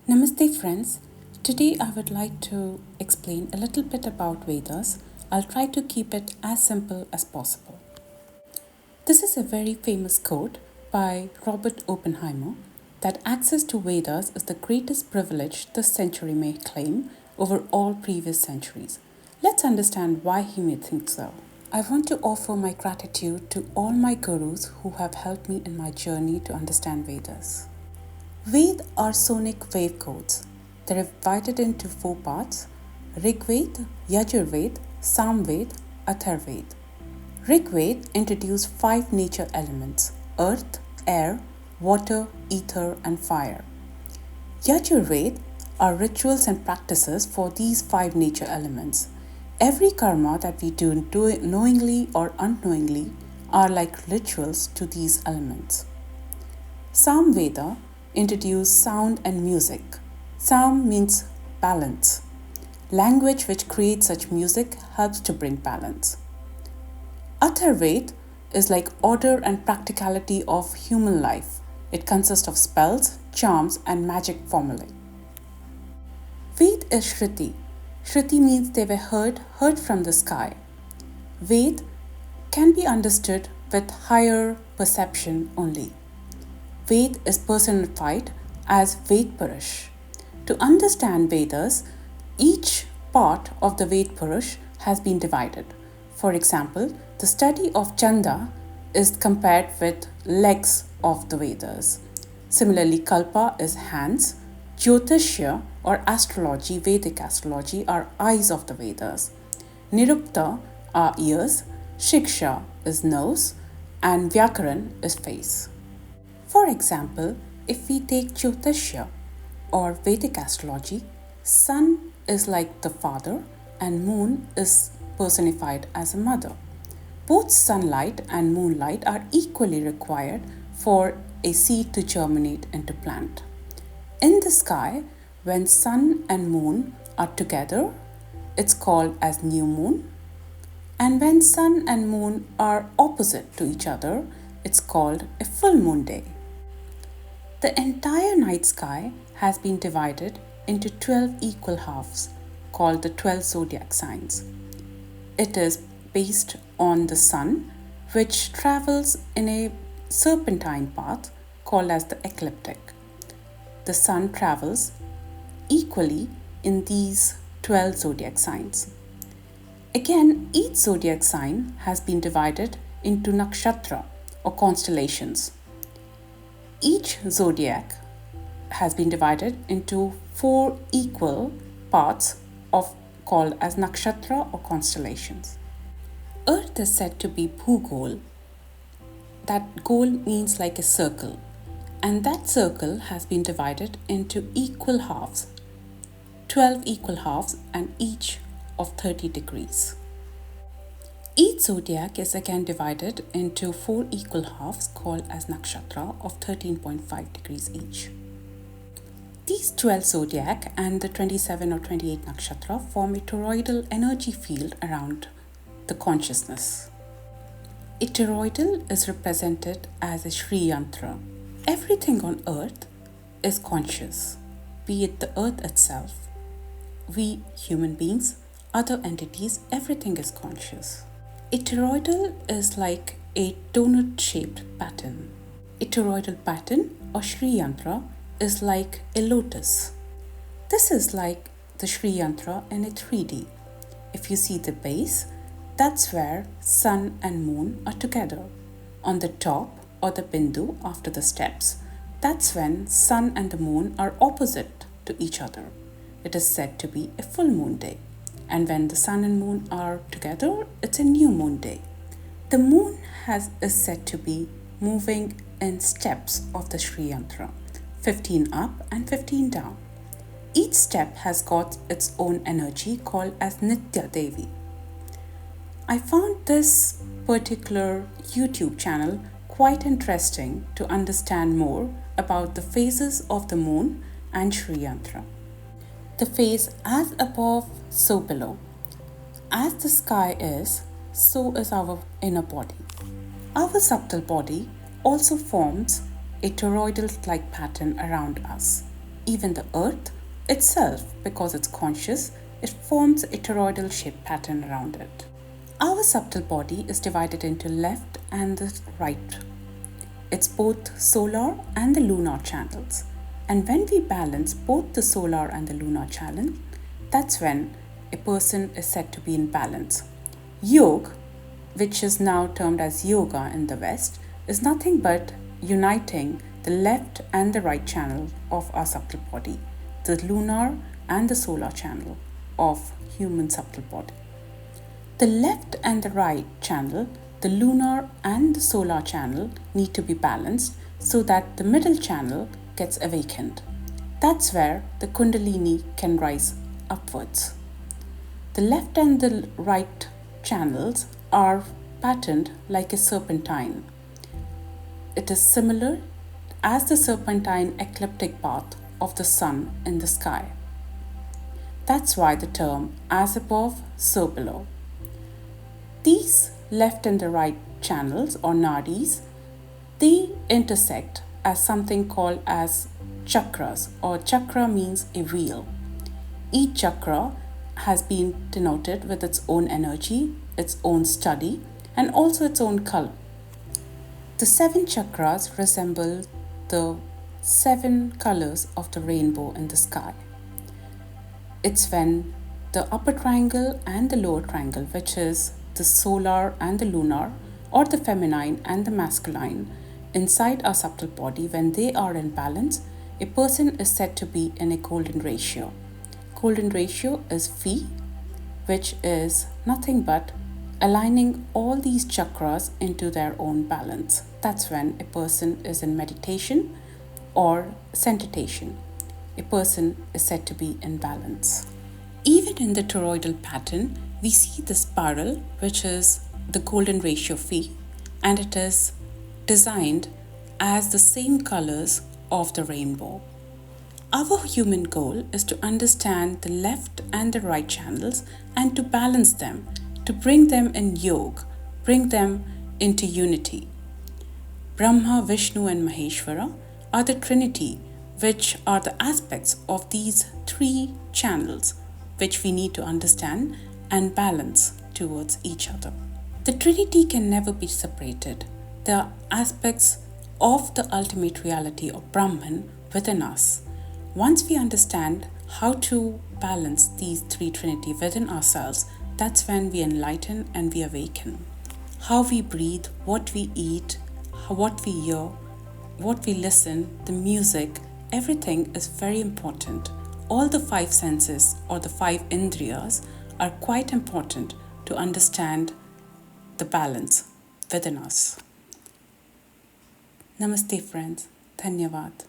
Namaste friends. Today I would like to explain a little bit about Vedas. I'll try to keep it as simple as possible. This is a very famous quote by Robert Oppenheimer that access to Vedas is the greatest privilege this century may claim over all previous centuries. Let's understand why he may think so. I want to offer my gratitude to all my gurus who have helped me in my journey to understand Vedas. Ved are sonic wave codes. They're divided into four parts: Rig Ved, Yajur Ved, Sam Ved, Athar Ved. Rig Ved introduced five nature elements: earth, air, water, ether, and fire. Yajur Ved are rituals and practices for these five nature elements. Every karma that we do knowingly or unknowingly are like rituals to these elements. Sam Veda introduce sound and music. Sound means balance. Language which creates such music helps to bring balance. Athar Ved is like order and practicality of human life. It consists of spells, charms, and magic formulae. Ved is Shruti. Shruti means they were heard from the sky. Ved can be understood with higher perception only. Ved is personified as Ved Purush. To understand Vedas, each part of the Ved Purush has been divided. For example, the study of Chanda is compared with legs of the Vedas. Similarly, Kalpa is hands, Jyotishya or astrology, Vedic astrology, are eyes of the Vedas. Nirukta are ears, Shiksha is nose, and Vyakaran is face. For example, if we take Jyotishya or Vedic astrology, sun is like the father and moon is personified as a mother. Both sunlight and moonlight are equally required for a seed to germinate into plant. In the sky, when sun and moon are together, it's called as new moon. And when sun and moon are opposite to each other, it's called a full moon day. The entire night sky has been divided into 12 equal halves, called the 12 zodiac signs. It is based on the sun, which travels in a serpentine path called as the ecliptic. The sun travels equally in these 12 zodiac signs. Again, each zodiac sign has been divided into nakshatra or constellations. Each zodiac has been divided into four equal parts called as nakshatra or constellations. Earth is said to be bhugol. That gol means like a circle, and that circle has been divided into equal halves, 12 equal halves, and each of 30 degrees. Each zodiac is again divided into four equal halves called as nakshatra of 13.5 degrees each. These 12 zodiac and the 27 or 28 nakshatra form a toroidal energy field around the consciousness. A toroidal is represented as a Shri Yantra. Everything on earth is conscious, be it the earth itself, we human beings, other entities, everything is conscious. A toroidal is like a donut-shaped pattern. A toroidal pattern or Shri Yantra is like a lotus. This is like the Shri Yantra in a 3D. If you see the base, that's where sun and moon are together. On the top or the bindu after the steps, that's when sun and the moon are opposite to each other. It is said to be a full moon day. And when the sun and moon are together, it's a new moon day. The moon is said to be moving in steps of the Shri Yantra, 15 up and 15 down. Each step has got its own energy called as Nitya Devi. I found this particular YouTube channel quite interesting to understand more about the phases of the moon and Shri Yantra. The phase as above, so below. As the sky is, so is our inner body. Our subtle body also forms a toroidal-like pattern around us. Even the earth itself, because it's conscious, it forms a toroidal shape pattern around it. Our subtle body is divided into left and the right. It's both solar and the lunar channels. And when we balance both the solar and the lunar channel, that's when a person is said to be in balance. Yoga, which is now termed as yoga in the West, is nothing but uniting the left and the right channel of our subtle body, the lunar and the solar channel of human subtle body. The left and the right channel, the lunar and the solar channel, need to be balanced so that the middle channel gets awakened. That's where the Kundalini can rise upwards. The left and the right channels are patterned like a serpentine. It is similar as the serpentine ecliptic path of the sun in the sky. That's why the term as above, so below. These left and the right channels or nadis, they intersect as something called as chakras, or chakra means a wheel. Each chakra has been denoted with its own energy, its own study, and also its own color. The 7 chakras resemble the 7 colors of the rainbow in the sky. It's when the upper triangle and the lower triangle, which is the solar and the lunar, or the feminine and the masculine, inside our subtle body, when they are in balance, a person is said to be in a golden ratio. Golden ratio is phi, which is nothing but aligning all these chakras into their own balance. That's when a person is in meditation or centration. A person is said to be in balance. Even in the toroidal pattern, we see the spiral, which is the golden ratio phi, and it is designed as the same colors of the rainbow. Our human goal is to understand the left and the right channels and to balance them, to bring them in yoga, bring them into unity. Brahma, Vishnu, and Maheshwara are the trinity, which are the aspects of these 3 channels which we need to understand and balance towards each other. The trinity can never be separated. They are aspects of the ultimate reality of Brahman within us. Once we understand how to balance these 3 trinity within ourselves, that's when we enlighten and we awaken. How we breathe, what we eat, what we hear, what we listen, the music, everything is very important. All the 5 senses or the 5 indriyas are quite important to understand the balance within us. Namaste friends. Dhanyavad.